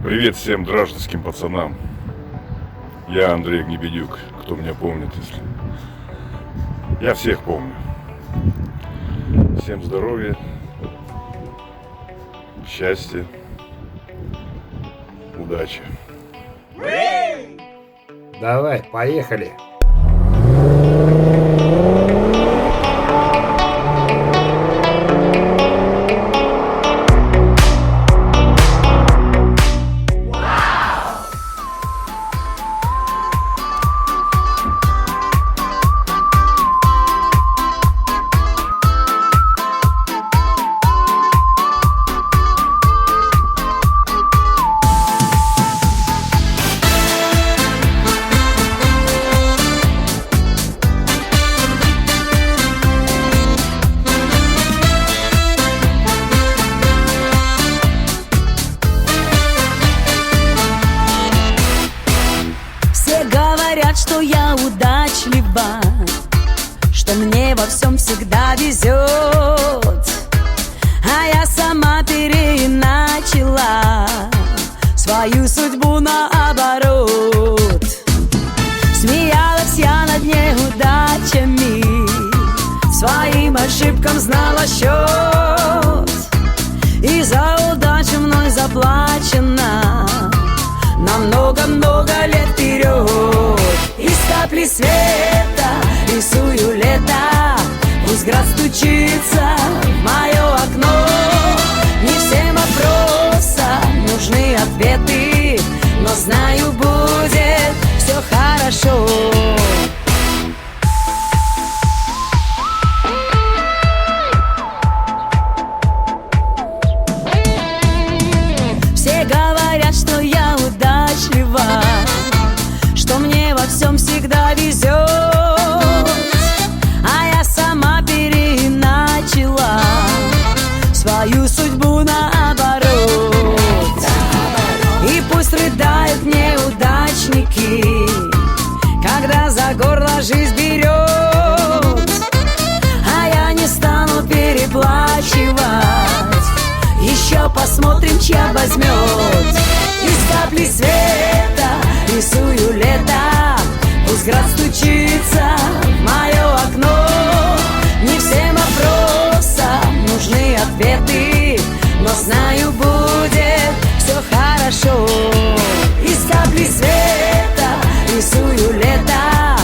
Привет всем гражданским пацанам. Я Андрей Гнебедюк, кто меня помнит, если... Я всех помню. Всем здоровья, счастья, удачи. Давай, поехали. Что я удачлива, что мне во всем всегда везет, а я сама переначала свою судьбу наоборот. Смеялась я над неудачами, своим ошибкам знала счет, и за удачу мной заплачено на много-много лет вперед. Из капли света рисую лето, пусть град стучится в мое окно. Не всем вопросам нужны ответы, но знаю, будет все хорошо. Все говорят, что я удачлива, что мне во всем всегда везет, а я сама переначала свою судьбу наоборот. И пусть рыдают неудачники, когда за горло жизнь берет, а я не стану переплачивать. Еще посмотрим, чья возьмет. Из капли света рисую лето, пусть град стучится в мое окно. Не всем вопросам нужны ответы, но знаю, будет все хорошо. Из капли света рисую лето,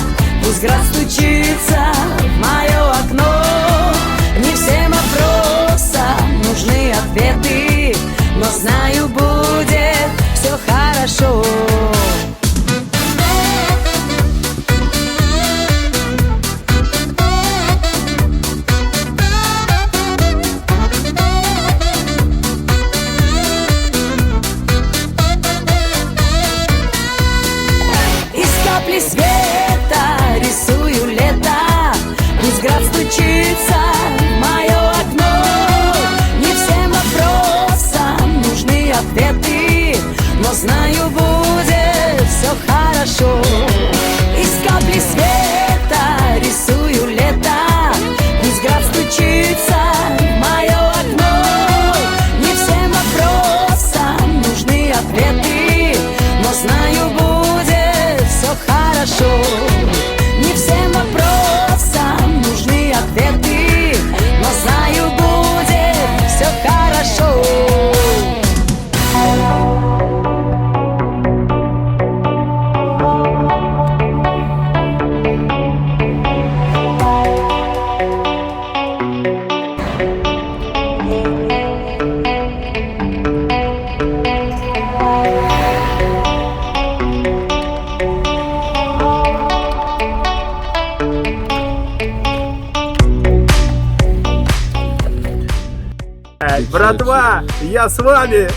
пусть град стучится в мое окно. Не всем вопросам нужны ответы, но знаю, будет все хорошо. Из капли света рисую лето, пусть град стучится в мое окно. Не всем вопросам нужны ответы, но знаю, будет все хорошо. Из капли света рисую лето, пусть град стучится в мое окно. Не всем вопросам нужны ответы, но знаю, будет все хорошо. Не всем вопросам нужны ответы, но знаю, будет все хорошо. Братва, я с вами.